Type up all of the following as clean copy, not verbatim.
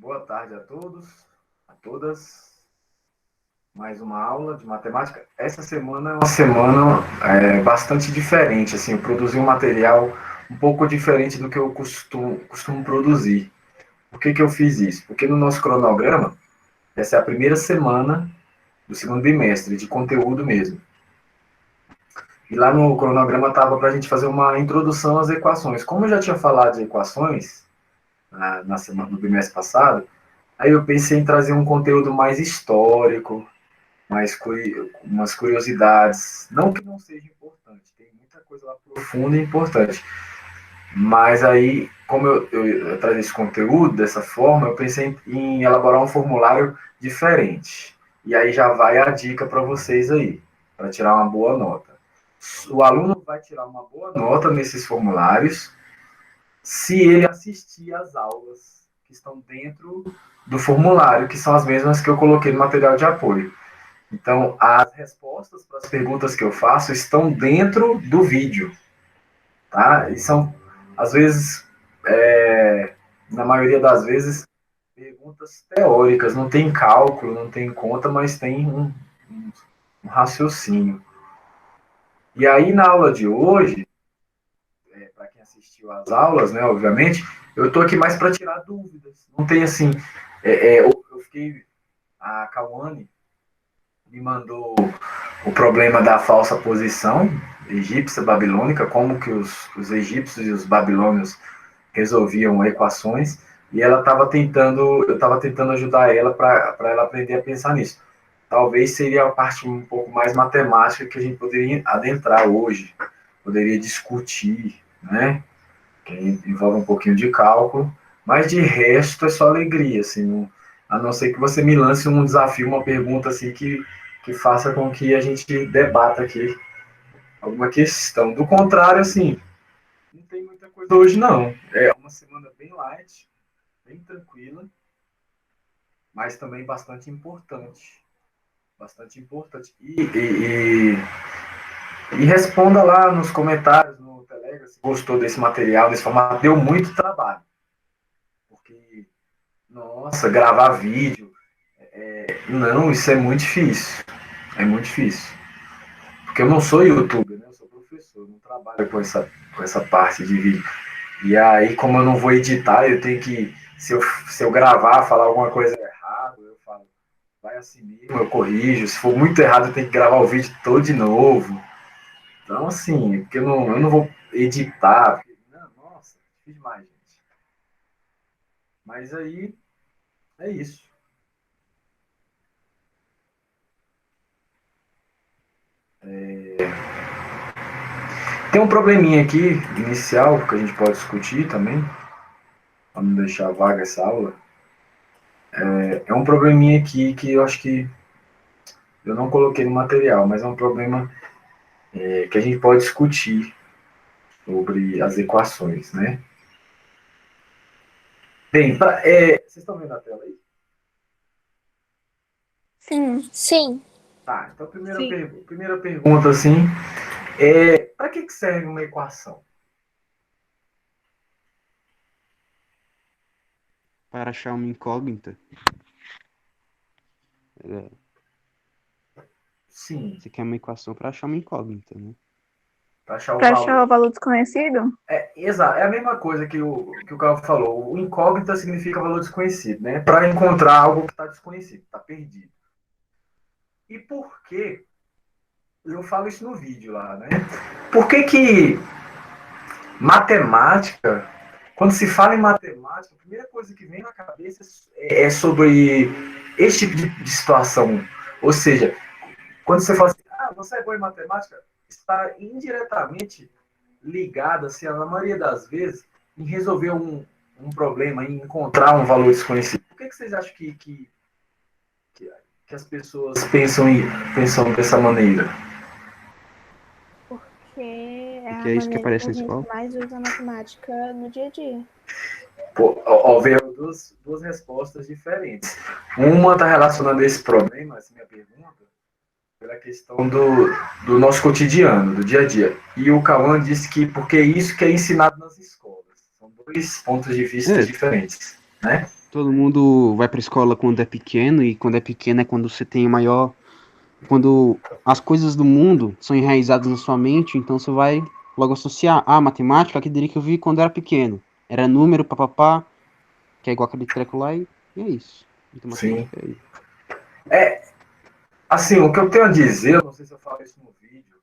Boa tarde a todos, a todas. Mais uma aula de matemática. Essa semana é uma semana bastante diferente. Assim, eu produzi um material um pouco diferente do que eu costumo produzir. Por que eu fiz isso? Porque no nosso cronograma, essa é a primeira semana do segundo bimestre, de conteúdo mesmo. E lá no cronograma estava para a gente fazer uma introdução às equações. Como eu já tinha falado de equações na semana do bimestre passado, aí eu pensei em trazer um conteúdo mais histórico, umas curiosidades. Não que não seja importante, tem muita coisa lá profunda e importante. Mas aí, como eu trago esse conteúdo dessa forma, eu pensei em elaborar um formulário diferente. E aí já vai a dica para vocês aí, para tirar uma boa nota. O aluno vai tirar uma boa nota nesses formulários se ele assistir às aulas que estão dentro do formulário, que são as mesmas que eu coloquei no material de apoio. Então, as respostas para as perguntas que eu faço estão dentro do vídeo, tá? E são, às vezes, na maioria das vezes, perguntas teóricas, não tem cálculo, não tem conta, mas tem um raciocínio. E aí, na aula de hoje, para quem assistiu às aulas, né, obviamente, eu estou aqui mais para tirar dúvidas. Não tem assim, eu fiquei, a Cauane me mandou o problema da falsa posição egípcia, babilônica, como que os egípcios e os babilônios resolviam equações, e ela eu estava tentando ajudar ela para ela aprender a pensar nisso. Talvez seria a parte um pouco mais matemática que a gente poderia adentrar hoje, poderia discutir, né? Que envolve um pouquinho de cálculo, mas de resto é só alegria, assim, a não ser que você me lance um desafio, uma pergunta assim que faça com que a gente debata aqui alguma questão. Do contrário, assim, não tem muita coisa hoje, não. É uma semana bem light, bem tranquila, mas também bastante importante. Bastante importante. E responda lá nos comentários, no Telegram, se gostou desse material, desse formato. Deu muito trabalho. Porque, nossa, gravar vídeo. Não, isso é muito difícil. É muito difícil. Porque eu não sou youtuber, né? Eu sou professor, eu não trabalho com essa parte de vídeo. E aí, como eu não vou editar, eu tenho que. Se eu gravar, falar alguma coisa errada, eu falo, vai assim mesmo, eu corrijo. Se for muito errado, eu tenho que gravar o vídeo todo de novo. Então, assim, porque eu não vou editar. Porque, não, nossa, difícil demais, gente. Mas aí, é isso. Tem um probleminha aqui, inicial, que a gente pode discutir também, para não deixar vaga essa aula. É um probleminha aqui que eu acho que eu não coloquei no material, mas é um problema que a gente pode discutir sobre as equações, né? Bem, vocês estão vendo a tela aí? Sim. Sim. Tá, então Sim. primeira pergunta, assim, para que serve uma equação? Para achar uma incógnita. Sim, Você quer uma equação para achar uma incógnita, né? para achar o Para achar valor. o valor desconhecido? Exato, é a mesma coisa que o Carlos falou. O incógnita significa valor desconhecido, né? Para encontrar algo que está desconhecido, está perdido. E por que? Eu falo isso no vídeo lá, né? Por que matemática, quando se fala em matemática, a primeira coisa que vem na cabeça é sobre esse tipo de situação. Ou seja, quando você fala assim, você é bom em matemática, está indiretamente ligada, assim, na maioria das vezes, em resolver um problema, em encontrar um valor desconhecido. Por que vocês acham que as pessoas pensam dessa maneira? Porque é Porque a é isso que maneira que aparece a na gente escola. mais usa a matemática no dia a dia. Houveram duas respostas diferentes. Uma está relacionada a esse problema, essa minha pergunta, pela questão do nosso cotidiano, do dia a dia. E o Cauã disse que porque é isso que é ensinado nas escolas. São dois pontos de vista É, diferentes, né? Todo mundo vai pra escola quando é pequeno, e quando é pequeno é quando você tem maior. Quando as coisas do mundo são enraizadas na sua mente, então você vai logo associar. Ah, matemática, aquele dele que eu vi quando era pequeno. Era número, papapá, que é igual aquele treco lá, e é isso. Então, Sim. matemática é isso. Assim, o que eu tenho a dizer, eu não sei se eu falo isso no vídeo,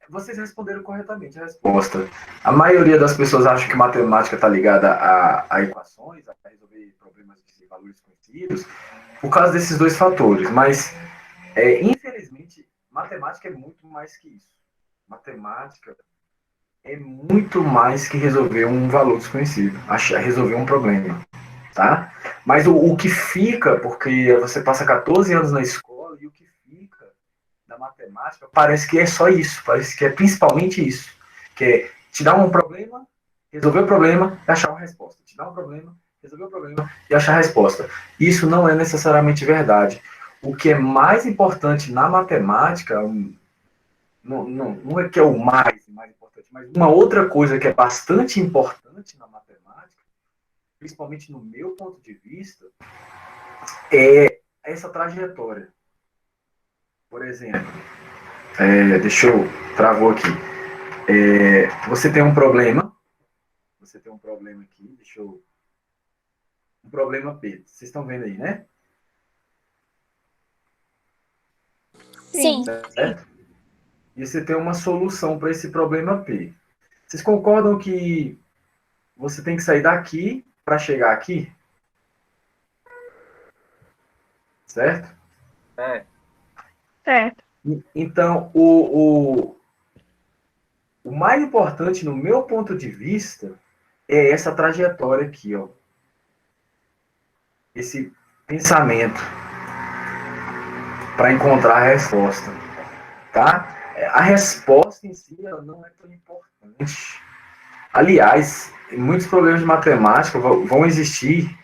vocês responderam corretamente a resposta. A maioria das pessoas acha que matemática está ligada a equações, a resolver problemas de valores conhecidos, por causa desses dois fatores. Mas, infelizmente, matemática é muito mais que isso. Matemática é muito mais que resolver um valor desconhecido, resolver um problema, tá? Mas o que fica, porque você passa 14 anos na escola e o que fica da matemática parece que é só isso, parece que é principalmente isso, que é te dar um problema, resolver o problema e achar uma resposta. Te dar um problema, resolver o problema e achar a resposta. Isso não é necessariamente verdade. O que é mais importante na matemática, não é que é o mais importante, mas uma outra coisa que é bastante importante na matemática, principalmente no meu ponto de vista, é essa trajetória. Por exemplo, deixa eu travou aqui. Você tem um problema, aqui, deixa eu. Um problema P. Vocês estão vendo aí, né? Sim. Certo? E você tem uma solução para esse problema P. Vocês concordam que você tem que sair daqui para chegar aqui? Certo? Certo. Então, o mais importante, no meu ponto de vista, é essa trajetória aqui, ó. Esse pensamento para encontrar a resposta, tá? A resposta em si ela não é tão importante. Aliás, muitos problemas de matemática vão existir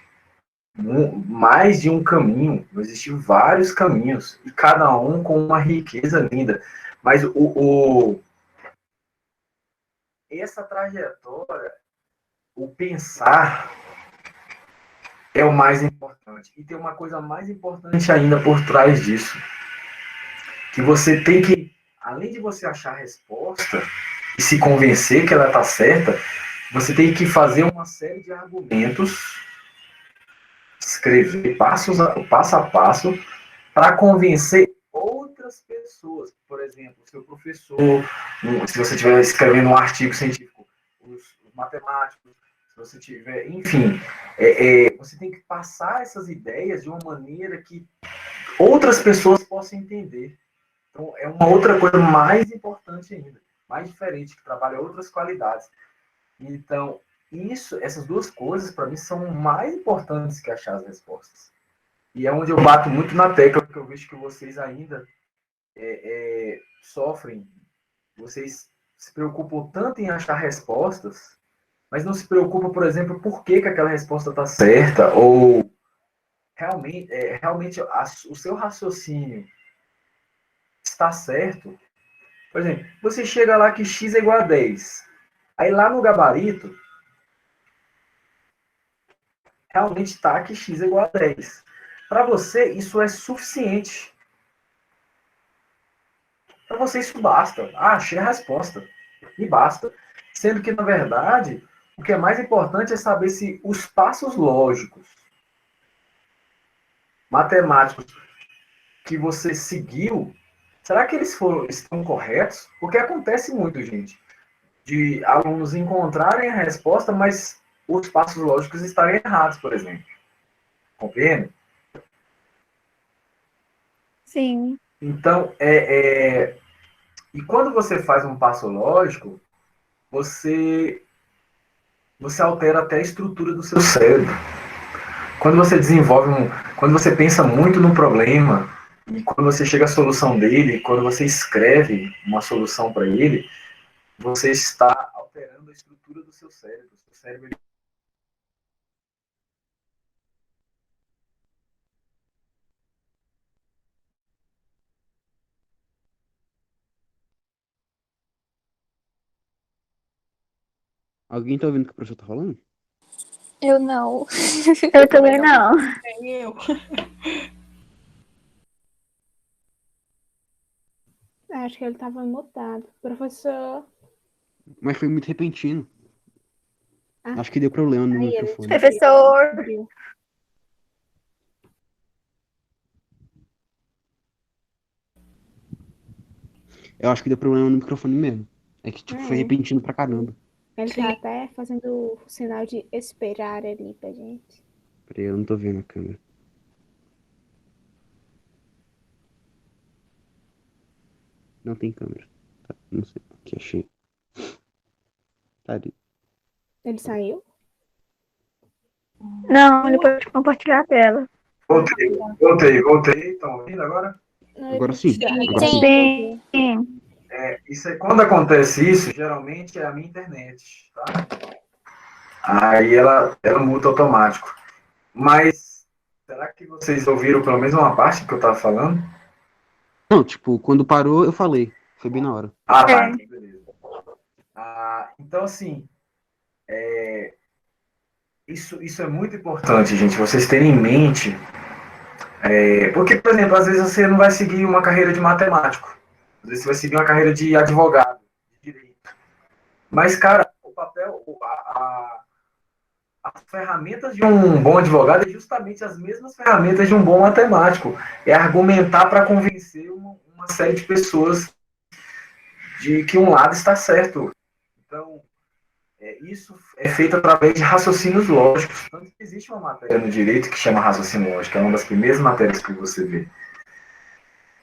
mais de um caminho, vão existir vários caminhos, e cada um com uma riqueza linda. Mas essa trajetória, o pensar, é o mais importante. E tem uma coisa mais importante ainda por trás disso, que você tem que, além de você achar a resposta e se convencer que ela está certa, você tem que fazer uma série de argumentos, escrever passo a passo, para convencer outras pessoas. Por exemplo, seu professor, se você estiver escrevendo um artigo científico, os matemáticos, se você tiver, enfim, você tem que passar essas ideias de uma maneira que outras pessoas possam entender. Então, é uma outra coisa mais importante ainda, mais diferente, que trabalha outras qualidades. Então, essas duas coisas, para mim, são mais importantes que achar as respostas. E é onde eu bato muito na tecla, porque eu vejo que vocês ainda sofrem, vocês se preocupam tanto em achar respostas, mas não se preocupam, por exemplo, por que aquela resposta está certa, ou realmente o seu raciocínio está certo. Por exemplo, você chega lá que x é igual a 10. Aí lá no gabarito, realmente está que x é igual a 10. Para você, isso é suficiente. Para você, isso basta. Ah, achei a resposta. E basta. Sendo que, na verdade, o que é mais importante é saber se os passos lógicos, matemáticos, que você seguiu, será que estão corretos? Porque acontece muito, gente, de alunos encontrarem a resposta, mas os passos lógicos estarem errados, por exemplo. Compreende? Sim. Então, e quando você faz um passo lógico, você, você altera até a estrutura do seu cérebro. Quando você quando você pensa muito no problema, e quando você chega à solução dele, quando você escreve uma solução para ele, você está alterando a estrutura do seu cérebro. O seu cérebro. Alguém tá ouvindo o que o professor tá falando? Eu não. Eu também não. Nem eu. Acho que ele tava mutado. Professor. Mas foi muito repentino. Ah. Acho que deu problema no Aí ele microfone. Professor. descobriu. Eu acho que deu problema no microfone mesmo. É que, tipo, foi É. repentino pra caramba. Ele Sim. tá até fazendo o sinal de esperar ali pra gente. Peraí, eu não tô vendo a câmera. Não tem câmera. Tá, não sei. Aqui, achei. Tá ali. Ele saiu? Não, ele pode compartilhar a tela. Voltei. Estão ouvindo agora? Não, Agora ele sim. tá- Agora sim. Sim. Isso aí, quando acontece isso, geralmente é a minha internet, tá? Aí ela muta automático. Mas será que vocês ouviram pelo menos uma parte que eu tava falando? Não, tipo, quando parou, eu falei. Foi bem na hora. Ah, tá, É. então beleza. Então, assim, isso é muito importante, gente, vocês terem em mente. Porque, por exemplo, às vezes você não vai seguir uma carreira de matemático. Às vezes você vai seguir uma carreira de advogado, de direito. Mas, cara, o papel, as ferramentas de um bom advogado é justamente as mesmas ferramentas de um bom matemático. É argumentar para convencer uma série de pessoas de que um lado está certo. Então, isso é feito através de raciocínios lógicos. Tanto que existe uma matéria no direito que chama raciocínio lógico, é uma das primeiras matérias que você vê.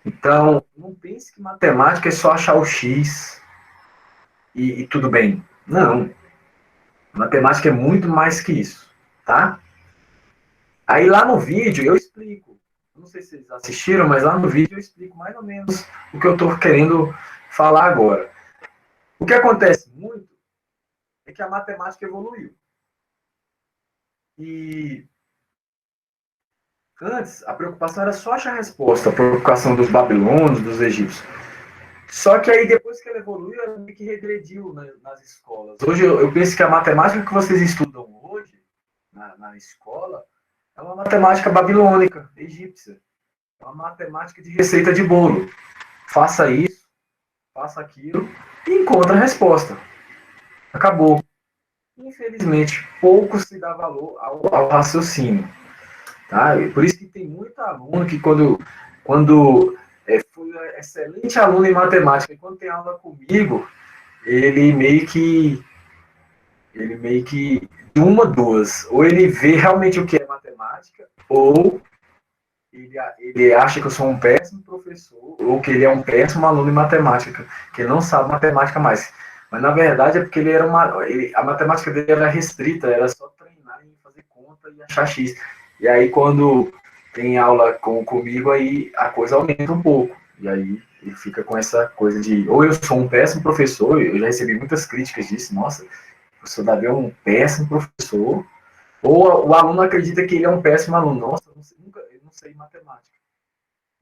Então, não pense que matemática é só achar o X e tudo bem. Não. Matemática é muito mais que isso, tá? Aí lá no vídeo eu explico. Não sei se vocês assistiram, mas lá no vídeo eu explico mais ou menos o que eu estou querendo falar agora. O que acontece muito é que a matemática evoluiu. E antes, a preocupação era só achar a resposta, a preocupação dos babilônios, dos egípcios. Só que aí, depois que ela evoluiu, ela meio que regrediu nas escolas. Hoje, eu penso que a matemática que vocês estudam hoje, na escola, é uma matemática babilônica, egípcia. É uma matemática de receita de bolo. Faça isso, faça aquilo, e encontra a resposta. Acabou. Infelizmente, pouco se dá valor ao raciocínio. Tá? E por isso que tem muito aluno que quando foi um excelente aluno em matemática, e quando tem aula comigo, ele meio que de uma duas, ou ele vê realmente o que é matemática, ou ele acha que eu sou um péssimo professor, ou que ele é um péssimo aluno em matemática, que ele não sabe matemática mais. Mas na verdade é porque a matemática dele era restrita, era só treinar em fazer conta e achar X. E aí quando tem aula comigo, aí a coisa aumenta um pouco. E aí ele fica com essa coisa de, ou eu sou um péssimo professor, eu já recebi muitas críticas disso, nossa, o professor Davi é um péssimo professor, ou o aluno acredita que ele é um péssimo aluno, nossa, eu não sei matemática.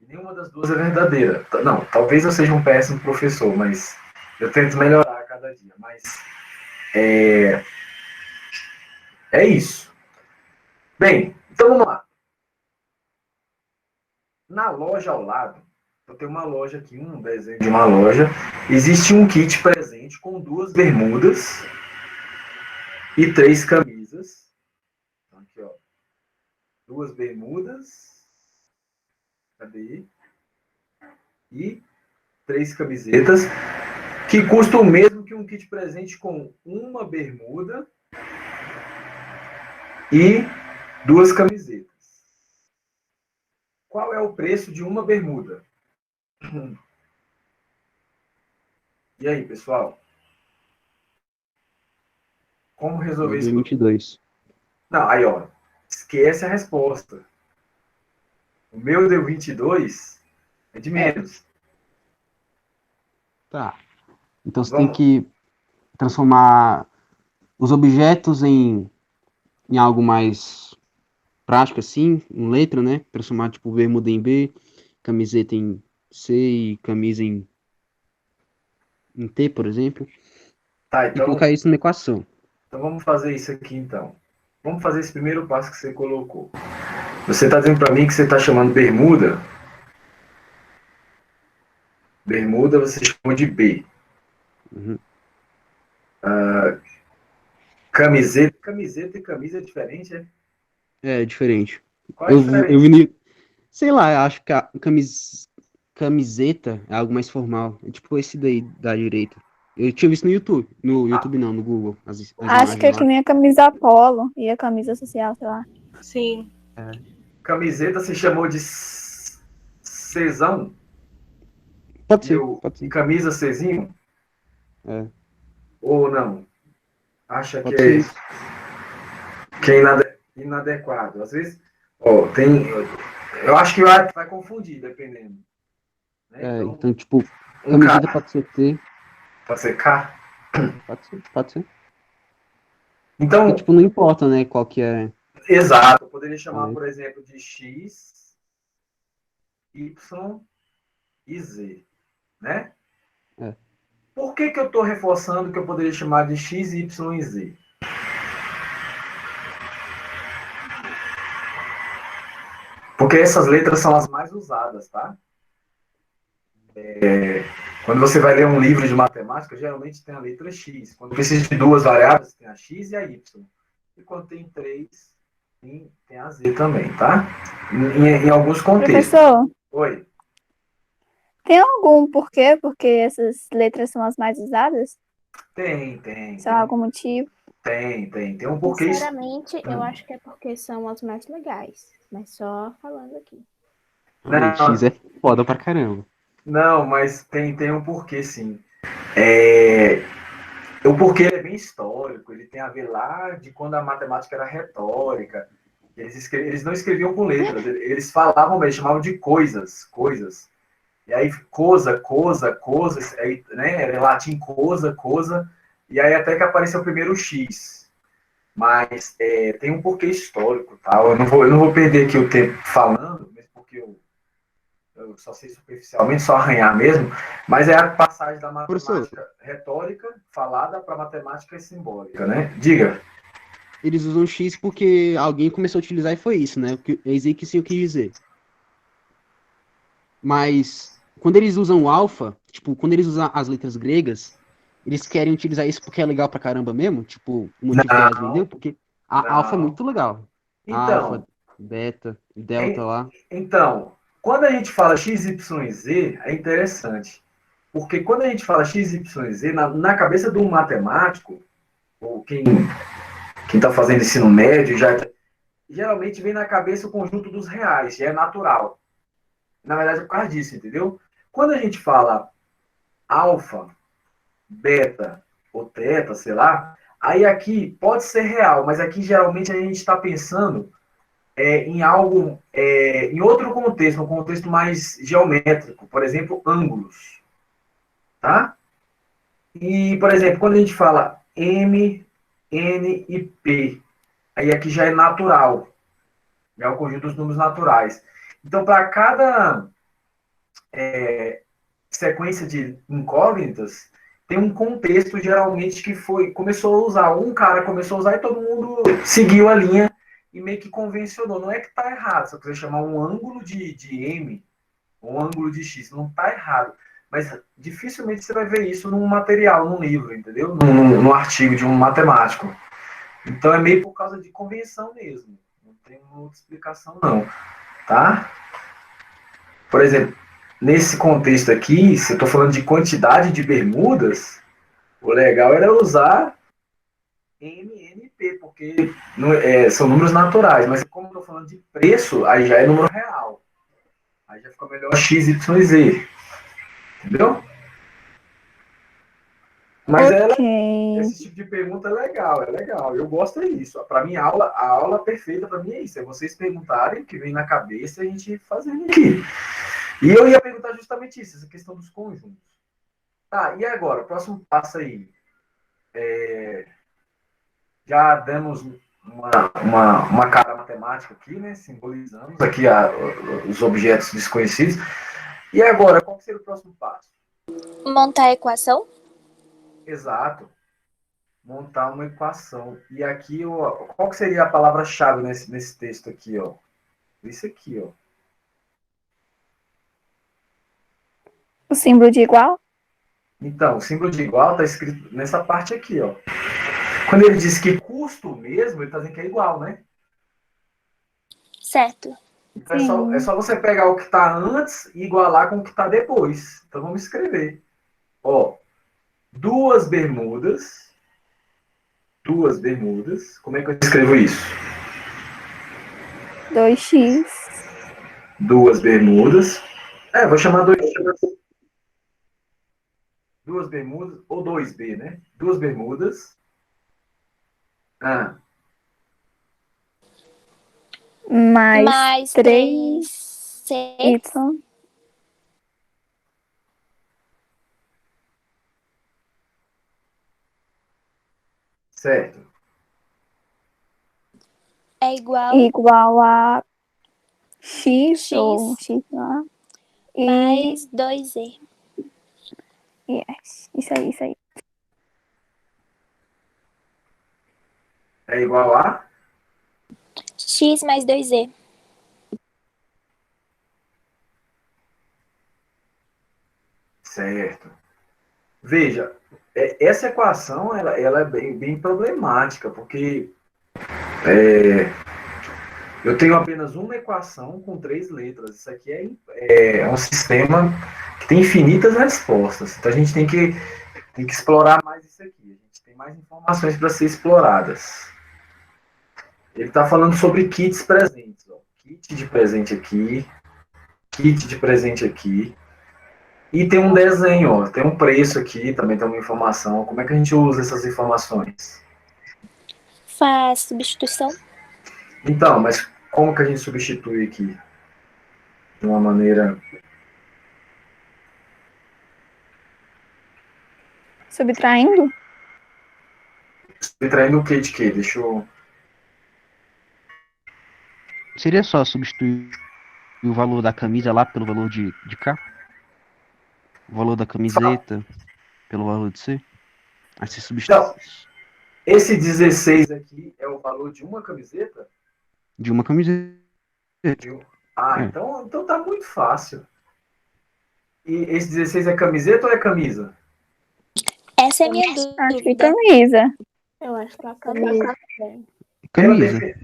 E nenhuma das duas é verdadeira. Não, talvez eu seja um péssimo professor, mas eu tento melhorar a cada dia. Mas é isso. Bem, então vamos lá. Na loja ao lado, eu tenho uma loja aqui, um desenho de uma loja. Existe um kit presente com 2 bermudas e 3 camisas. Então, aqui, ó. 2 bermudas. Cadê? E 3 camisetas. Que custa o mesmo que um kit presente com uma bermuda e 2 camisetas. Qual é o preço de uma bermuda? E aí, pessoal? Como resolver isso? 2022. Não, aí, ó. Esquece a resposta. O meu deu 22, é de menos. Tá. Então você tem Vamos. que transformar os objetos em algo mais prático, assim, em letra, né? Transformar, tipo, bermuda em B, camiseta em C e camisa em T, por exemplo. Tá, E colocar isso numa equação. então vamos fazer isso aqui, então. vamos fazer esse primeiro passo que você colocou. Você está dizendo para mim que você está chamando bermuda. Bermuda você chama de B. Uhum. Camiseta e camisa é diferente, é? É diferente. Qual é a Eu diferença? vi, sei lá, eu acho que a camiseta é algo mais formal. É tipo esse daí da direita. Eu tinha visto no YouTube. No YouTube não, no Google. As Acho que imagens é que lá. nem a camisa polo e a camisa social, sei lá. Sim. Camiseta você chamou de Czão Pode e, ser, pode e ser. camisa Czinho? É, Ou não? Acha pode ser isso. que é inadequado. Às vezes, ó, tem. Eu acho que vai confundir, dependendo. Né? É, Então, então, tipo, um camiseta K pode ser T, pode ser K. pode ser, pode ser. Porque, Então, tipo, não importa, né, qual que é. exato. Eu poderia chamar, É. por exemplo, de X, Y e Z. Né? É. Por que eu estou reforçando que eu poderia chamar de X, Y e Z? Porque essas letras são as mais usadas, tá? Quando você vai ler um livro de matemática, geralmente tem a letra X. Quando precisa de duas variáveis, tem a X e a Y. E quando tem três, tem a Z também, tá? Em alguns contextos. Professor, Oi. tem algum porquê? Porque essas letras são as mais usadas? Tem Só algum motivo? Tem um porquê. Sinceramente, eu acho que é porque são as mais legais. Mas só falando aqui. O X Não, é foda pra caramba. não, mas tem um porquê, sim. O porquê é bem histórico, ele tem a ver lá de quando a matemática era retórica. Eles não escreviam com letras, eles falavam mesmo, chamavam de coisas. E aí, coisa, aí, né, era em latim coisa, e aí até que apareceu o primeiro X. Mas tem um porquê histórico, tal. Eu não vou perder aqui o tempo falando, mesmo porque eu só sei superficialmente, só arranhar mesmo, mas é a passagem da Professor, matemática retórica falada para a matemática simbólica, né? Diga. eles usam X porque alguém começou a utilizar e foi isso, né? É isso aí que sim eu quis dizer. Mas quando eles usam o alfa, tipo, quando eles usam as letras gregas, eles querem utilizar isso porque é legal pra caramba mesmo? Tipo, o motivo que elas vendeu? Não, Porque a alfa é não. muito legal. A alfa, Então, beta, delta em- lá. então, quando a gente fala x, y e z, é interessante. Porque quando a gente fala x, y e z, na cabeça de um matemático, ou quem está fazendo ensino médio, geralmente vem na cabeça o conjunto dos reais, já é natural. Na verdade, é por causa disso, entendeu? Quando a gente fala alfa, beta ou teta, sei lá, aí aqui pode ser real, mas aqui geralmente a gente está pensando em algo, em outro contexto, um contexto mais geométrico, por exemplo, ângulos, tá? E, por exemplo, quando a gente fala M, N e P, aí aqui já é natural, já é o conjunto dos números naturais. Então, para cada sequência de incógnitas, tem um contexto geralmente que começou a usar. Um cara começou a usar e todo mundo seguiu a linha e meio que convencionou. Não é que está errado, se eu quiser chamar um ângulo de M, um ângulo de X, não está errado. Mas dificilmente você vai ver isso num material, num livro, entendeu? Num artigo de um matemático. Então é meio por causa de convenção mesmo. Não tem outra explicação, não. Tá? Por exemplo, nesse contexto aqui, se eu estou falando de quantidade de bermudas, o legal era usar MNP, porque são números naturais, mas como eu estou falando de preço, aí já é número real. Aí já fica melhor X, Y e Z. Entendeu? Mas Ok. esse tipo de pergunta é legal. Eu gosto disso. Para mim, a aula perfeita para mim é isso. É vocês perguntarem o que vem na cabeça e a gente fazendo aqui. E eu ia perguntar justamente isso, essa questão dos conjuntos. Tá, e agora? O próximo passo aí. Já demos uma cara matemática aqui, né? Simbolizamos aqui os objetos desconhecidos. E agora, qual seria o próximo passo? Montar a equação? Exato. montar uma equação. E aqui, qual que seria a palavra-chave nesse texto aqui, ó? Isso aqui, ó. O símbolo de igual? Então, o símbolo de igual está escrito nessa parte aqui, ó. Quando ele diz que custo mesmo, ele está dizendo que é igual, né? Certo. Então é só você pegar o que está antes e igualar com o que está depois. Então vamos escrever. Ó, duas bermudas. Como é que eu escrevo isso? 2x. Duas bermudas. Vou chamar duas bermudas, ou 2B, né? Duas bermudas. Mais 3y. 3C Certo. é igual Igual a x, ou X x lá. E mais 2E. yes. Isso aí. É igual a? X mais 2E. Certo. Veja, essa equação ela é bem problemática, porque eu tenho apenas uma equação com 3 letras. Isso aqui é um sistema que tem infinitas respostas. Então a gente tem que explorar mais isso aqui. A gente tem mais informações para ser exploradas. Ele está falando sobre kits presentes. Ó. Kit de presente aqui, kit de presente aqui. E tem um desenho, ó, tem um preço aqui, também tem uma informação. Como é que a gente usa essas informações? Faz substituição. Então, mas como que a gente substitui aqui? De uma maneira... Subtraindo? Subtraindo o que de quê? Deixa eu... Seria só substituir o valor da camisa lá pelo valor de cá? O valor da camiseta pelo valor de C? Aí você substitui Então, esse 16 aqui é o valor de uma camiseta? de uma camiseta. É. Então tá muito fácil. E esse 16 é camiseta ou é camisa? Essa é a minha Acho que dúvida. camisa. Eu acho que é a camisa. Camisa.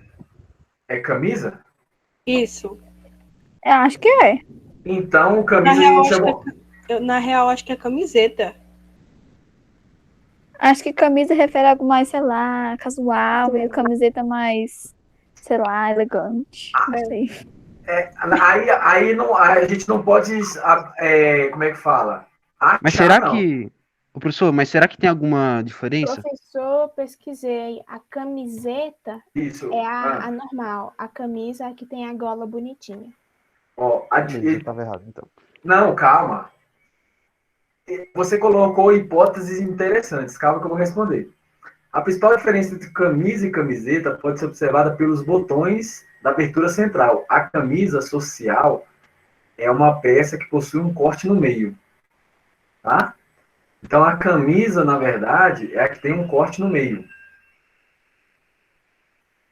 É camisa? Isso. Eu acho que é. Então, Na camisa a real, gente chamou... na real, acho que é camiseta. Acho que camisa refere a algo mais, sei lá, casual, e camiseta mais, sei lá, elegante. Não sei. Aí não, a gente não pode... como é que fala? Mas Achar, será não. que... Ô, professor, mas será que tem alguma diferença? Professor, pesquisei. A camiseta Isso. é a normal. A camisa é a que tem a gola bonitinha. Ó, Eu estava errado, então. Não, calma. Você colocou hipóteses interessantes. Calma que eu vou responder. A principal diferença entre camisa e camiseta pode ser observada pelos botões da abertura central. A camisa social é uma peça que possui um corte no meio. Tá? Então, a camisa, na verdade, é a que tem um corte no meio.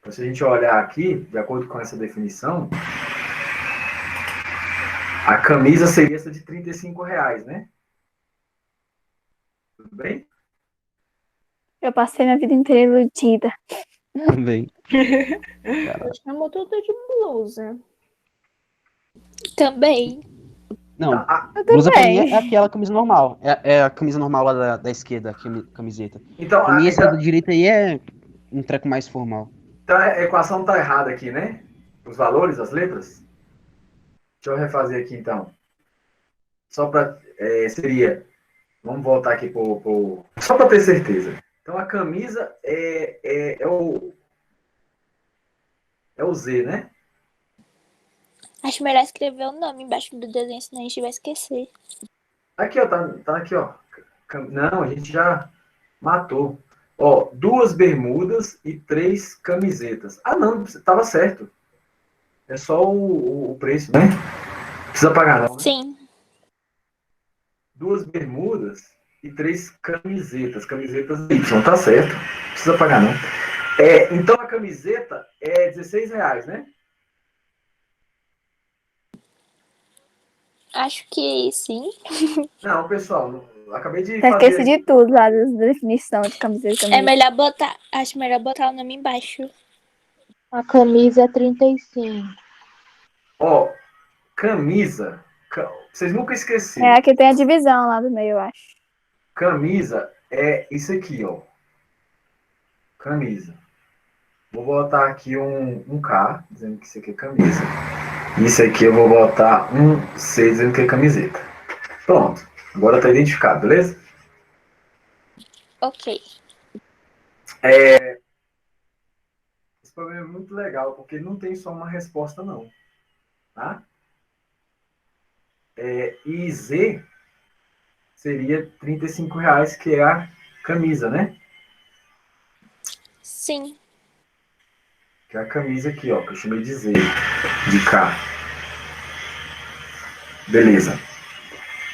Então, se a gente olhar aqui, de acordo com essa definição, a camisa seria essa de R$35, né? Tudo bem? Eu passei minha vida inteira iludida. Também. Eu chamo tudo de blusa. Também. Não, Eu blusa pra também. mim é aquela camisa normal. É a camisa normal lá da esquerda, a camiseta. Então, Pra mim, essa da direita aí é um treco mais formal. então a equação está errada aqui, né? Os valores, as letras. Deixa eu refazer aqui, então. Só para... seria... Vamos voltar aqui só para ter certeza. Então, a camisa é o Z, né? Acho melhor escrever o nome embaixo do desenho, senão a gente vai esquecer. Aqui, ó. Tá aqui, ó. Não, a gente já matou. Ó, 2 bermudas e 3 camisetas. Ah, não, tava certo. É só o preço, né? Não precisa pagar, não, né? Sim. 2 bermudas e 3 camisetas. Camisetas Y, tá certo. Não precisa pagar, não. Então a camiseta é R$16, né? Acho que sim. Não, pessoal, acabei de Já esqueci fazer. de tudo lá da definição de camiseta. É melhor botar. Acho melhor botar o nome embaixo. A camisa é 35. Ó, camisa. Vocês nunca É, esqueceram. aqui tem a divisão lá do meio, eu acho. Camisa é isso aqui, ó. Camisa. Vou botar aqui um K, dizendo que isso aqui é camisa. Isso aqui eu vou botar um C, dizendo que é camiseta. Pronto. Agora tá identificado, beleza? Ok. Esse problema é muito legal, porque não tem só uma resposta, não. Tá? E Z seria R$35, que é a camisa, né? Sim. Que é a camisa aqui, ó, que eu chamei de Z, de K. Beleza.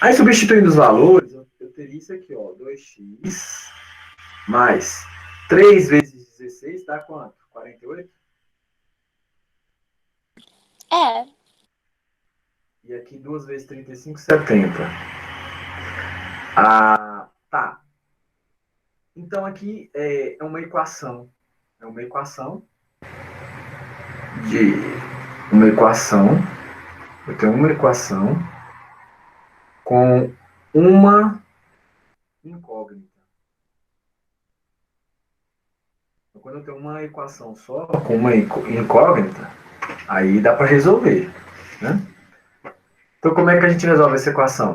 Aí, substituindo os valores, eu teria isso aqui, ó, 2x mais 3 vezes 16 dá quanto? 48? É. E aqui 2 vezes 35, 70. Ah, tá. Então aqui é uma equação. É uma equação de... Uma equação. Eu tenho uma equação com uma incógnita. Então, quando eu tenho uma equação só com uma incógnita, aí dá para resolver, né? Então, como é que a gente resolve essa equação? A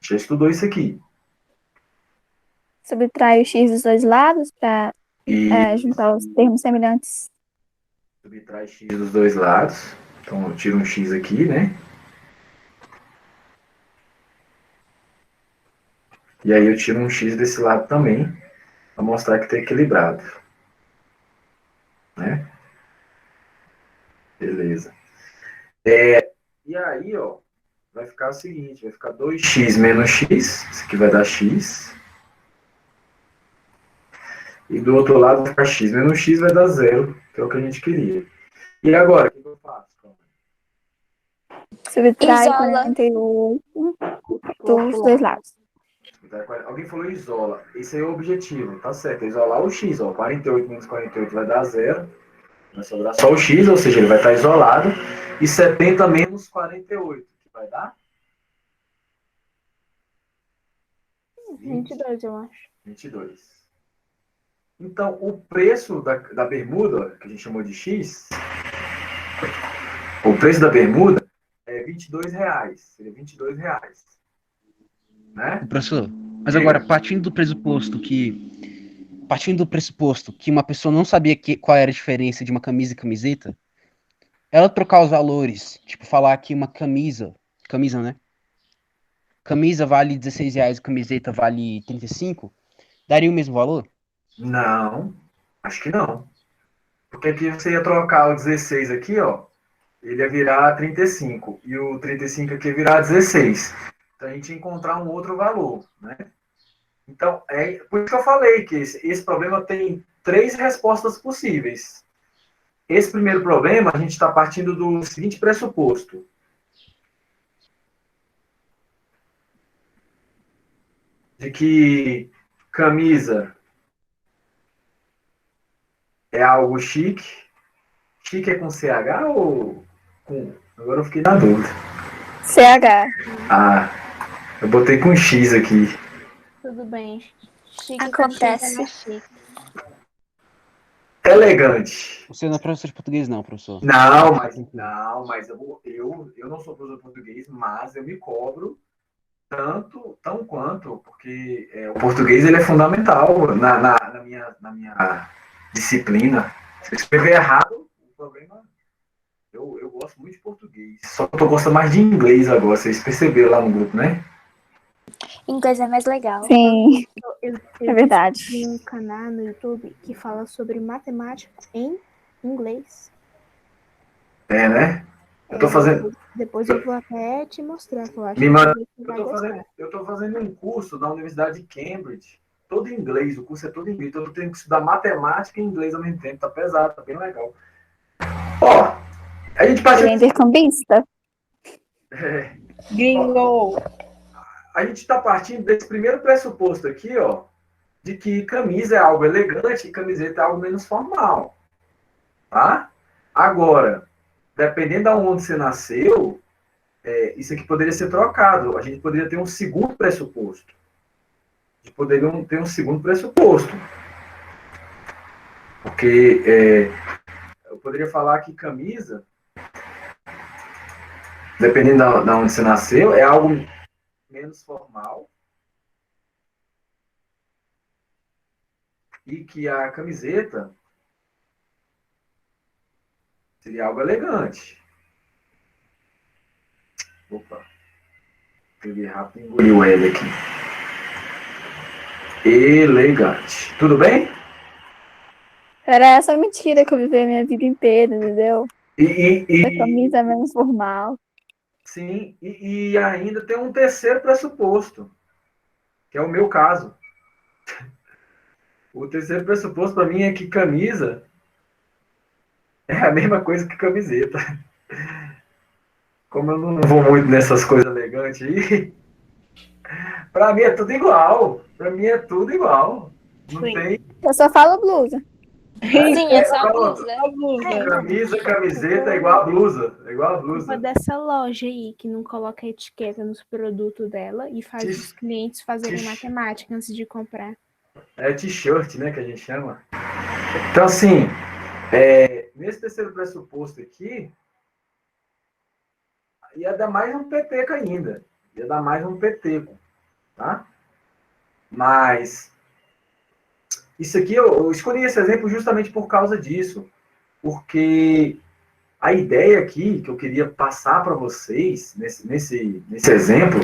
gente já estudou isso aqui. Subtrai o x dos dois lados para E juntar os termos semelhantes. subtrai x dos dois lados. Então, eu tiro um x aqui, né? E aí eu tiro um x desse lado também, para mostrar que está equilibrado. Né? Beleza. E aí, ó, vai ficar o seguinte, vai ficar 2x menos x, isso aqui vai dar x. E do outro lado vai ficar x menos x, vai dar 0, que é o que a gente queria. E agora, o que eu faço? Subtrai Isola. 48 dos dois lados. Alguém falou isola. Esse aí é o objetivo, tá certo. É isolar o x, ó. 48 menos 48 vai dar 0. Vai sobrar só o x, ou seja, ele vai estar isolado. E 70 menos 48, que vai dar? 22, eu acho. 22. Então, o preço da bermuda, que a gente chamou de x, o preço da bermuda é R$22. Seria R$22. Né? Professor, mas agora, partindo do pressuposto que uma pessoa não sabia qual era a diferença de uma camisa e camiseta, ela trocar os valores, tipo, falar que uma camisa, né? Camisa vale R$16, camiseta vale 35, daria o mesmo valor? Não, acho que não. Porque aqui você ia trocar o 16 aqui, ó, ele ia virar 35, e o 35 aqui ia virar 16. Então a gente ia encontrar um outro valor, né? Então, por isso que eu falei que esse problema tem 3 respostas possíveis. Esse primeiro problema, a gente está partindo do seguinte pressuposto. De que camisa é algo chique. Chique é com CH ou com... Agora eu fiquei na dúvida. CH. Ah, eu botei com X aqui. Tudo bem. Chique Acontece. tá chique. Elegante. Você não é professor de português, não, professor. Não, mas eu não sou professor de português, mas eu me cobro tão quanto, porque o português ele é fundamental na minha disciplina. Se eu escrever errado, o problema... Eu gosto muito de português. Só que eu tô gostando mais de inglês agora. Vocês perceberam lá no grupo, né? Inglês é mais legal. Sim, Eu é verdade. vi um canal no YouTube que fala sobre matemática em inglês. É, né? Eu tô fazendo... Depois eu vou até te mostrar, que eu acho Me que manda. você vai gostar. Eu tô fazendo um curso da Universidade de Cambridge, todo em inglês, o curso é todo em inglês, então eu tenho que estudar matemática e inglês ao mesmo tempo, tá pesado, tá bem legal. Ó, a gente Ele é partiu, intercambista. Gringo. a gente tá partindo desse primeiro pressuposto aqui, ó, de que camisa é algo elegante e camiseta é algo menos formal, tá? Agora, dependendo de onde você nasceu, isso aqui poderia ser trocado. A gente poderia ter um segundo pressuposto. A gente poderia ter um segundo pressuposto. Porque eu poderia falar que camisa, dependendo de onde você nasceu, é algo menos formal e que a camiseta seria algo elegante. Opa, escrevi rápido e engoli o L aqui. Elegante. Tudo bem? Era essa mentira que eu vivi a minha vida inteira, entendeu? A camisa é menos formal. Sim, e ainda tem um terceiro pressuposto, que é o meu caso. O terceiro pressuposto para mim é que camisa é a mesma coisa que camiseta. Como eu não vou muito nessas coisas elegantes aí, para mim é tudo igual. Para mim é tudo igual. Não Sim. tem Eu só falo blusa. Sim, é só a pronto. blusa. A blusa. Camisa, camiseta é igual a blusa. É igual a Culpa blusa. dessa loja aí, que não coloca etiqueta nos produtos dela e faz os clientes fazerem matemática antes de comprar. É t-shirt, né, que a gente chama. Então, assim, nesse terceiro pressuposto aqui, ia dar mais um peteco ainda. Ia dar mais um peteco, tá? Mas isso aqui, eu escolhi esse exemplo justamente por causa disso. Porque a ideia aqui que eu queria passar para vocês, nesse exemplo,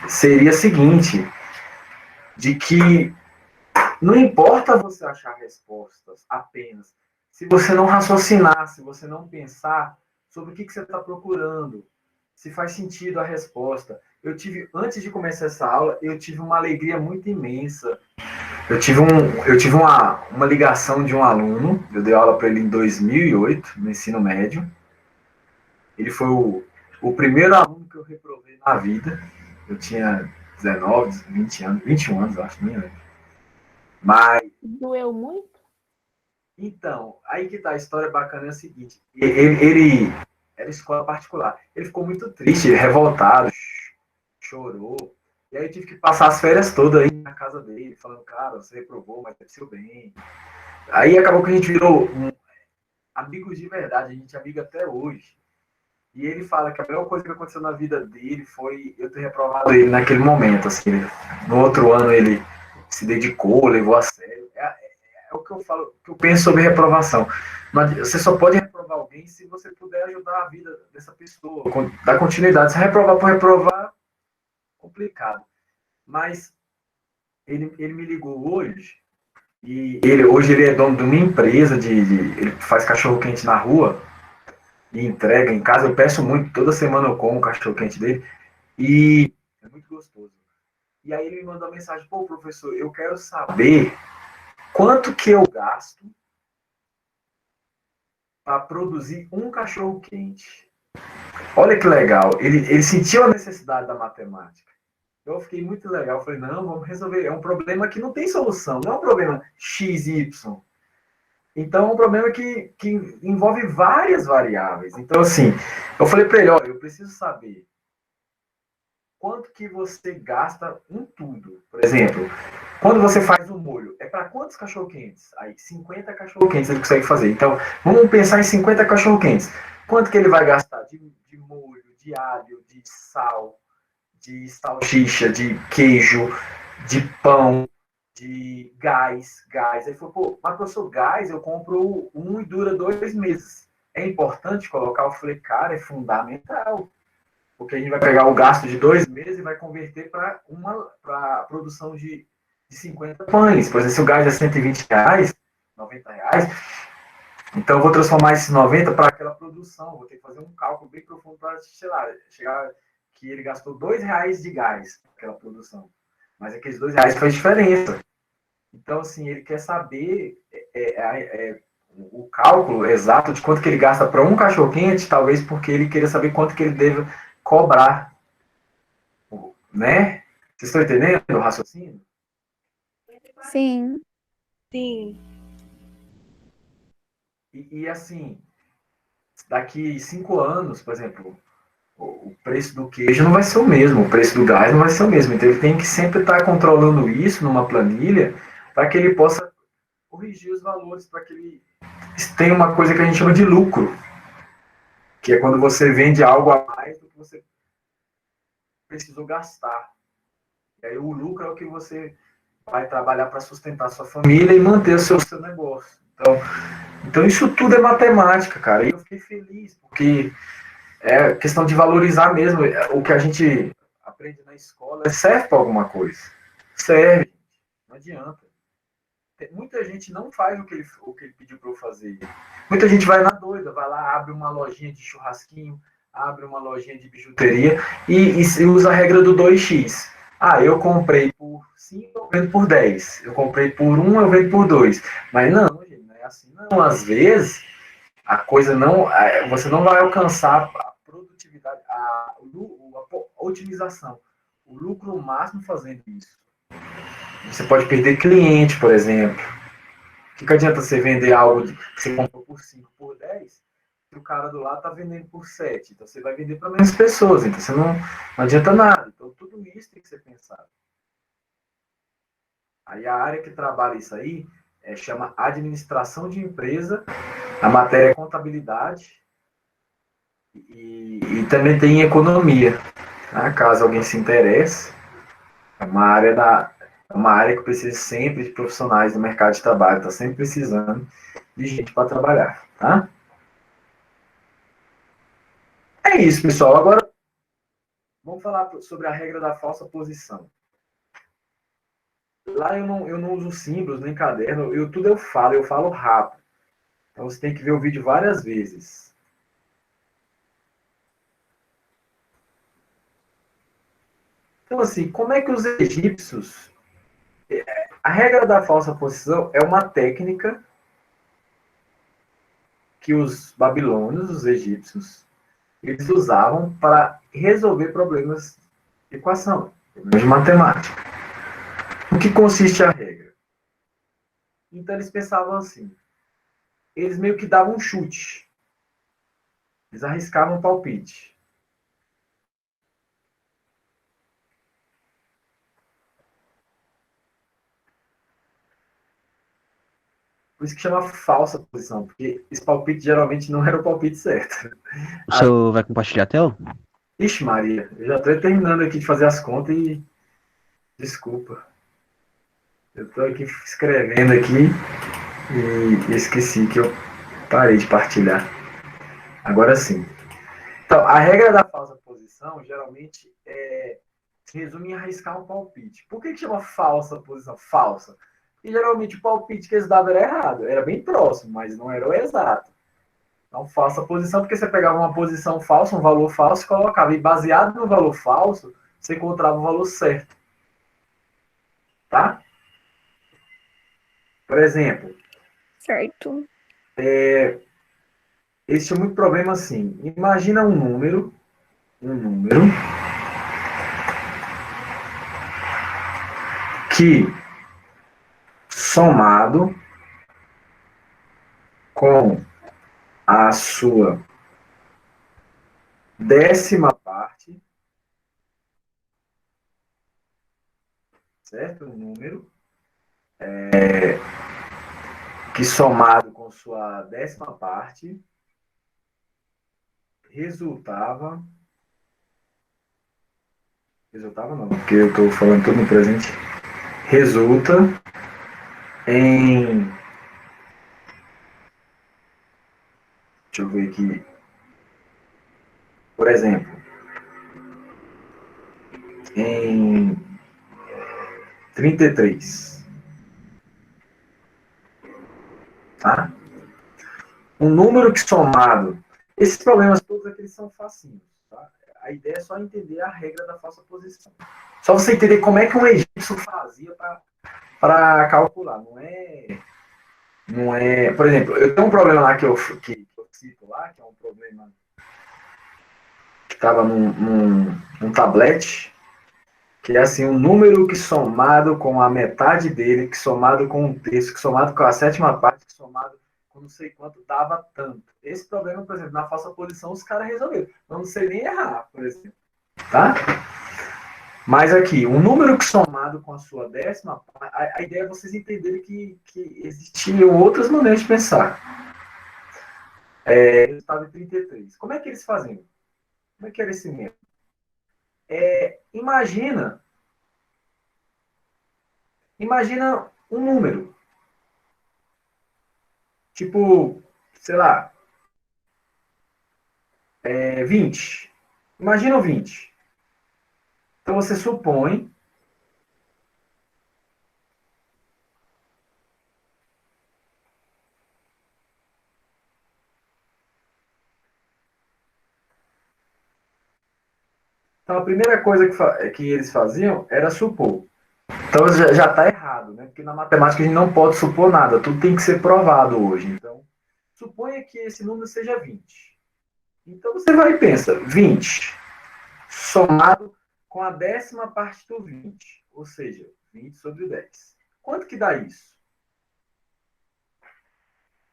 seria a seguinte, de que não importa você achar respostas apenas, se você não raciocinar, se você não pensar sobre o que você está procurando, se faz sentido a resposta. Antes de começar essa aula, eu tive uma alegria muito imensa. Eu tive uma ligação de um aluno, eu dei aula para ele em 2008, no ensino médio. Ele foi o primeiro aluno que eu reprovei na vida. Eu tinha 19, 20 anos, 21 anos, acho, nem lembro. Mas, Doeu muito? então, aí que tá, a história bacana é a seguinte. Ele era escola particular. Ele ficou muito triste, revoltado, chorou. E aí eu tive que passar as férias todas aí na casa dele, falando, cara, você reprovou, mas deve ser bem. Aí acabou que a gente virou amigos de verdade, a gente é amigo até hoje. E ele fala que a melhor coisa que aconteceu na vida dele foi eu ter reprovado ele naquele momento. Assim, no outro ano ele se dedicou, levou a sério. É o que eu falo, que eu penso sobre reprovação. Mas você só pode reprovar alguém se você puder ajudar a vida dessa pessoa, dar continuidade. Se reprovar por reprovar, complicado. Mas ele me ligou hoje, e hoje ele é dono de uma empresa, ele faz cachorro-quente na rua, e entrega em casa. Eu peço muito, toda semana eu como o cachorro-quente dele, e é muito gostoso. E aí ele me mandou uma mensagem, pô, professor, eu quero saber quanto que eu gasto para produzir um cachorro-quente. Olha que legal, ele sentiu a necessidade da matemática. Eu fiquei muito legal, eu falei, não, vamos resolver, é um problema que não tem solução, não é um problema x, y. Então, é um problema que envolve várias variáveis. Então, assim, eu falei para ele, olha, eu preciso saber quanto que você gasta em tudo. Por exemplo, quando você faz um molho, é para quantos cachorro-quentes? Aí, 50 cachorro-quentes ele consegue fazer. Então, vamos pensar em 50 cachorro-quentes. Quanto que ele vai gastar de molho, de alho, de sal, de salsicha, de queijo, de pão, de gás. Aí falou, pô, mas professor, gás eu compro um e dura 2 meses. É importante colocar? Eu falei, cara, é fundamental. Porque a gente vai pegar o gasto de 2 meses e vai converter para a produção de 50 pães. Por exemplo, se o gás é R$ 120, R$ 90, Então, eu vou transformar esses 90 para aquela produção. Vou ter que fazer um cálculo bem profundo para, sei lá, chegar que ele gastou R$ 2 de gás naquela produção. Mas aqueles R$ 2 faz diferença. Então, assim, ele quer saber o cálculo exato de quanto que ele gasta para um cachorro-quente, talvez porque ele queira saber quanto que ele deve cobrar. Né? Vocês estão entendendo o raciocínio? Sim. Sim. E assim, daqui 5 anos, por exemplo, o preço do queijo não vai ser o mesmo, o preço do gás não vai ser o mesmo. Então ele tem que sempre estar controlando isso numa planilha para que ele possa corrigir os valores, para que ele tenha uma coisa que a gente chama de lucro, que é quando você vende algo a mais do que você precisou gastar. E aí o lucro é o que você vai trabalhar para sustentar sua família e manter o seu negócio. Então isso tudo é matemática, cara. E eu fiquei feliz, porque é questão de valorizar mesmo. O que a gente aprende na escola serve para alguma coisa. Serve. Não adianta. Muita gente não faz o que ele pediu para eu fazer. Muita gente vai na doida, vai lá, abre uma lojinha de churrasquinho, abre uma lojinha de bijuteria e usa a regra do 2x. Ah, eu comprei por 5, eu vendo por 10. Eu comprei por 1, eu vendo por 2. Mas não, gente, não é assim. Não, às vezes, a coisa não... Você não vai alcançar a produtividade, a otimização, o lucro máximo fazendo isso. Você pode perder cliente, por exemplo. O que adianta você vender algo que você comprou por 5, por 10, se o cara do lado está vendendo por 7? Então você vai vender para menos pessoas. Então você não adianta nada. Então tudo isso tem que ser pensado. Aí a área que trabalha isso aí chama administração de empresa, a matéria é contabilidade e também tem economia. Tá? Caso alguém se interesse, é uma área que precisa sempre de profissionais do mercado de trabalho, está sempre precisando de gente para trabalhar, tá? É isso, pessoal. Agora, vamos falar sobre a regra da falsa posição. Lá eu não uso símbolos nem caderno, tudo eu falo rápido. Então você tem que ver o vídeo várias vezes. Então, assim, como é que os egípcios... A regra da falsa posição é uma técnica que os babilônios, os egípcios, eles usavam para resolver problemas de equação, problemas de matemática. O que consiste a regra? Então eles pensavam assim, eles meio que davam um chute, eles arriscavam um palpite. Por isso que chama falsa posição, porque esse palpite geralmente não era o palpite certo. O senhor vai compartilhar a tela? Ixi, Maria, eu já estou terminando aqui de fazer as contas e... Desculpa. Eu estou aqui escrevendo aqui e esqueci que eu parei de partilhar. Agora sim. Então, a regra da falsa posição, geralmente, se resume em arriscar um palpite. Por que chama falsa posição? Falsa. E geralmente o palpite que eles davam era errado. Era bem próximo, mas não era o exato. Então, falsa posição, porque você pegava uma posição falsa, um valor falso, e colocava. E baseado no valor falso, você encontrava o valor certo. Tá? Por exemplo, Certo. eles tinham muito problema assim. Imagina um número que somado com a sua 10ª parte, certo? Um número que somado com sua 10ª parte resultava não, porque eu estou falando tudo no presente, resulta em, deixa eu ver aqui, por exemplo, em 33. Tá? um número que somado... Esses problemas todos aqui são facinhos, tá? A ideia é só entender a regra da falsa posição. Só você entender como é que um egípcio fazia para calcular. Não é... Por exemplo, eu tenho um problema lá que eu cito lá, que é um problema que estava num tablet, que é assim, um número que somado com a metade dele, que somado com um terço, que somado com a sétima parte, que somado com não sei quanto, dava tanto. Esse problema, por exemplo, na falsa posição, os caras resolveram. Não sei nem errar, por exemplo. Tá? Mas aqui, um número que somado com a sua décima, a ideia é vocês entenderem que existiam outras maneiras de pensar. Resultado de 33. Como é que eles faziam? Como é que era esse método? Imagina um número. Tipo, sei lá, 20. Imagina o 20. Então você supõe Então, a primeira coisa que eles faziam era supor. Então, já está errado, né? Porque na matemática a gente não pode supor nada, tudo tem que ser provado hoje. Então, suponha que esse número seja 20. Então, você vai e pensa, 20 somado com a décima parte do 20, ou seja, 20 sobre 10. Quanto que dá isso?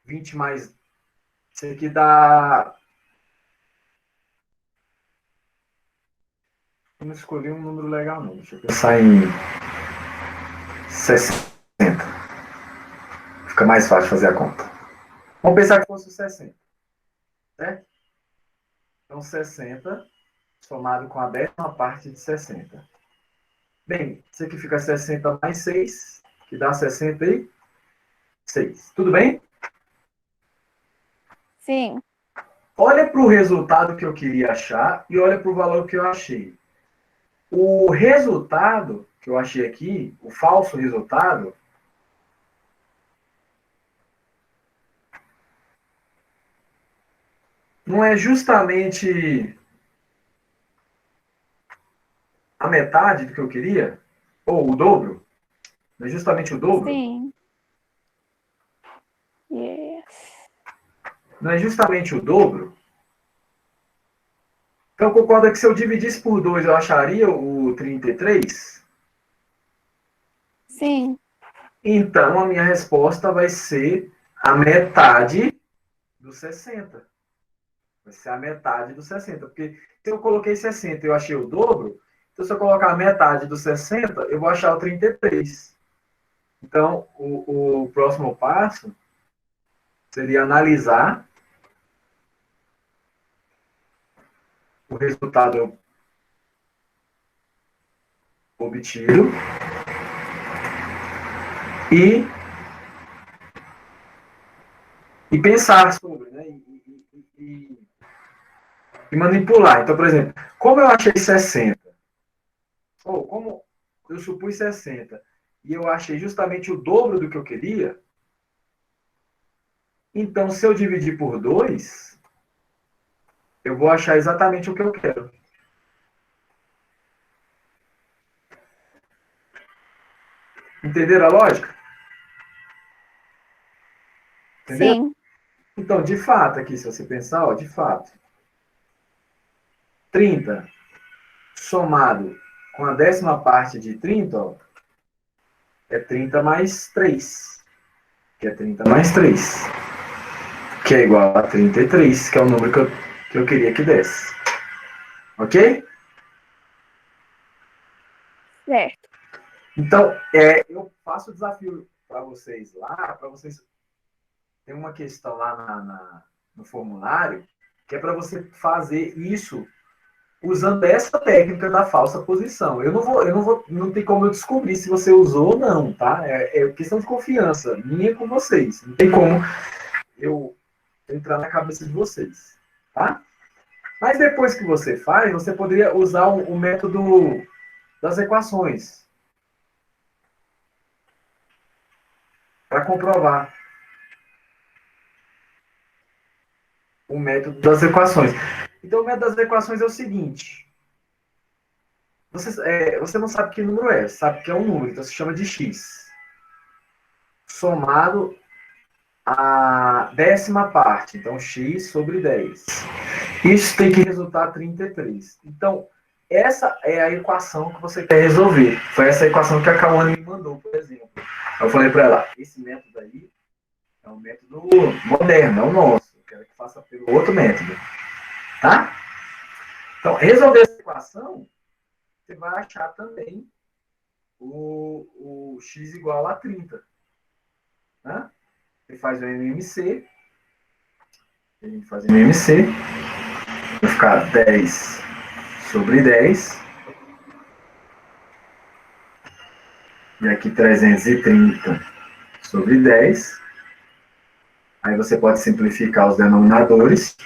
20 mais... Isso aqui dá... Eu não escolhi um número legal, não. Deixa eu pensar em 60. Fica mais fácil fazer a conta. Vamos pensar que fosse 60. Certo? Então, 60 somado com a décima parte de 60. Bem, isso aqui fica 60 mais 6, que dá 66. Tudo bem? Sim. Olha para o resultado que eu queria achar e olha para o valor que eu achei. O resultado que eu achei aqui, o falso resultado, não é justamente a metade do que eu queria? Ou o dobro? Não é justamente o dobro? Sim. Yes. Não é justamente o dobro? Então, concorda que se eu dividisse por 2, eu acharia o 33? Sim. Então, a minha resposta vai ser a metade dos 60. Vai ser a metade dos 60. Porque se eu coloquei 60 e eu achei o dobro, então se eu colocar a metade dos 60, eu vou achar o 33. Então, o próximo passo seria analisar o resultado obtido e pensar sobre, né? E manipular. Então, por exemplo, como eu achei 60, ou como eu supus 60, e eu achei justamente o dobro do que eu queria, então, se eu dividir por 2, eu vou achar exatamente o que eu quero. Entenderam a lógica? Entendeu? Sim. Então, de fato, aqui, se você pensar, ó, de fato, 30 somado com a décima parte de 30, ó, é 30 mais 3, que é 30 mais 3, que é igual a 33, que é o número que eu queria que desse. Ok? Certo. Então, eu faço o desafio para vocês lá, para vocês... Tem uma questão lá no formulário, que é para você fazer isso usando essa técnica da falsa posição. Não tem como eu descobrir se você usou ou não, tá? É questão de confiança minha com vocês. Não tem como eu entrar na cabeça de vocês, tá? Mas depois que você faz, você poderia usar o método das equações para comprovar. o método das equações. Então, o método das equações é o seguinte. Você não sabe que número é, sabe que é um número, então se chama de x. Somado a 10ª parte, então x sobre 10. Isso tem que resultar 33. Então, essa é a equação que você quer resolver. Foi essa equação que a Cauane me mandou, por exemplo. Eu falei para ela, esse método aí é um método moderno, é o nosso. Eu quero que faça pelo outro método. Tá? Então, resolver essa equação, você vai achar também o x igual a 30. Tá? Você faz o MMC. A gente faz o MMC. Vai ficar 10 sobre 10. E aqui 330 sobre 10. Aí você pode simplificar os denominadores.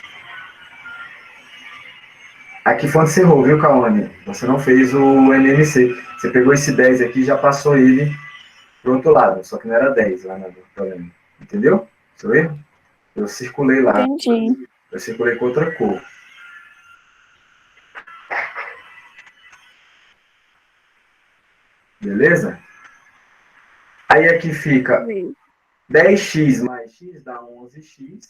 Aqui foi onde você errou, viu, Cauane? Você não fez o MMC. Você pegou esse 10 aqui e já passou ele pro outro lado. Só que não era 10 lá no problema. Entendeu? Seu erro? Eu circulei lá. Entendi. Eu circulei com outra cor. Beleza? Aí aqui fica 10x mais x dá 11x.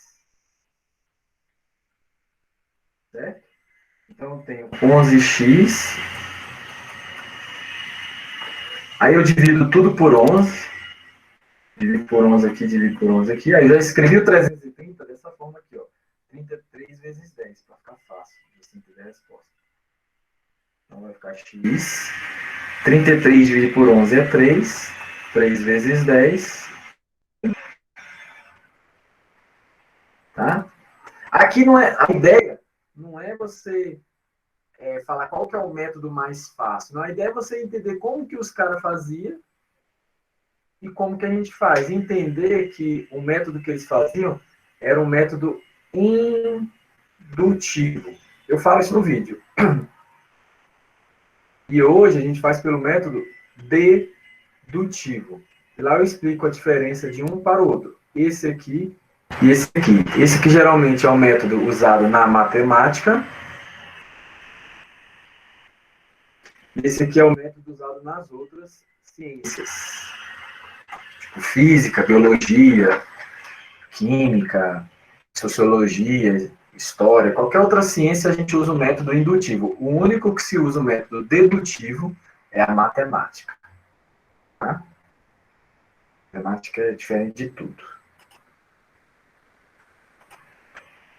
Certo? Então eu tenho 11x. Aí eu divido tudo por 11. Divido por 11 aqui, divido por 11 aqui. Aí eu já escrevi o 330 dessa forma aqui, ó. 33 vezes 10, para ficar fácil de você entender a resposta. Então vai ficar x. 33 dividido por 11 é 3. 3 vezes 10. Tá? Aqui não é, a ideia não é você falar qual que é o método mais fácil. Não, a ideia é você entender como que os caras faziam e como que a gente faz. Entender que o método que eles faziam era um método indutivo. Eu falo isso no vídeo. E hoje a gente faz pelo método dedutivo. E lá eu explico a diferença de um para o outro. Esse aqui e esse aqui. Esse aqui geralmente é um método usado na matemática. Esse aqui é o método usado nas outras ciências. Tipo física, biologia, química, sociologia, história, qualquer outra ciência a gente usa o método indutivo. O único que se usa o método dedutivo é a matemática. Tá? A matemática é diferente de tudo.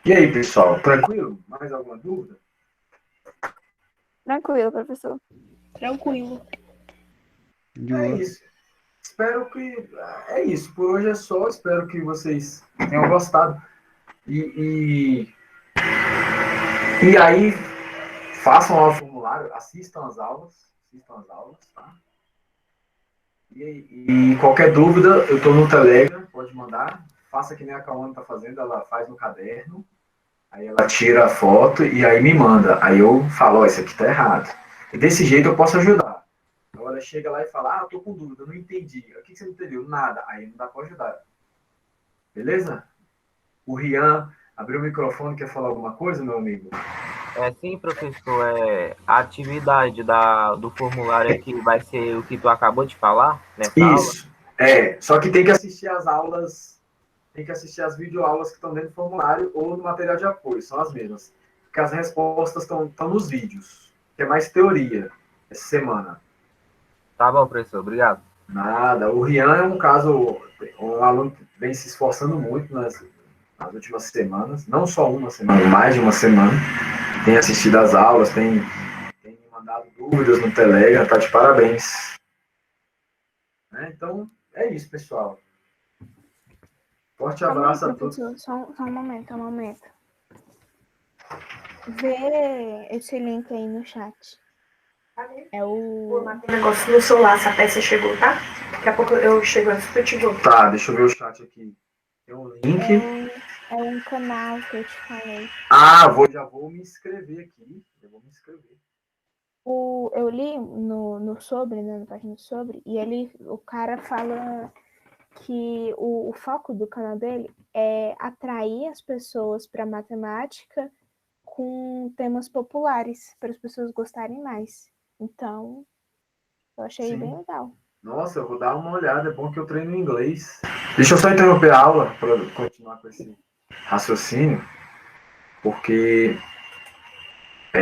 E aí, pessoal, tranquilo? Mais alguma dúvida? Tranquilo, professor. Tranquilo. É isso. Espero que... É isso. Por hoje é só. Espero que vocês tenham gostado. E aí, façam lá o formulário, assistam as aulas, tá? E qualquer dúvida, eu estou no Telegram, pode mandar. Faça que nem a Cauane está fazendo, ela faz no caderno, aí ela tira a foto e aí me manda. Aí eu falo, ó, isso aqui está errado. E desse jeito eu posso ajudar. Agora chega lá e fala, eu tô com dúvida, não entendi. O que você não entendeu? Nada. Aí não dá para ajudar. Beleza? O Rian abriu o microfone, quer falar alguma coisa, meu amigo? Sim, professor, a atividade do formulário aqui vai ser o que tu acabou de falar nessa aula? Isso. Só que tem que assistir as aulas, tem que assistir as videoaulas que estão dentro do formulário ou no material de apoio, são as mesmas. Porque as respostas estão nos vídeos, que é mais teoria, essa semana. Tá bom, professor, obrigado. Nada. O Rian é um caso, um aluno que vem se esforçando muito nas últimas semanas, não só uma semana, mais de uma semana. Tem assistido às aulas, tem me mandado dúvidas no Telegram, tá de parabéns. Então, é isso, pessoal. Forte abraço a todos. Só um momento. Vê esse link aí no chat. É o negócio no celular, essa peça chegou, tá? Daqui a pouco eu chego antes que eu te vou. Tá, deixa eu ver o chat aqui. Tem um link. É um canal que eu te falei. Já vou me inscrever aqui. Eu li no sobre, né, na página do sobre, e o cara fala que o foco do canal dele é atrair as pessoas para matemática com temas populares, para as pessoas gostarem mais. Então, eu achei Sim. bem legal. Nossa, eu vou dar uma olhada, é bom que eu treino inglês. Deixa eu só interromper a aula para continuar com esse raciocínio, porque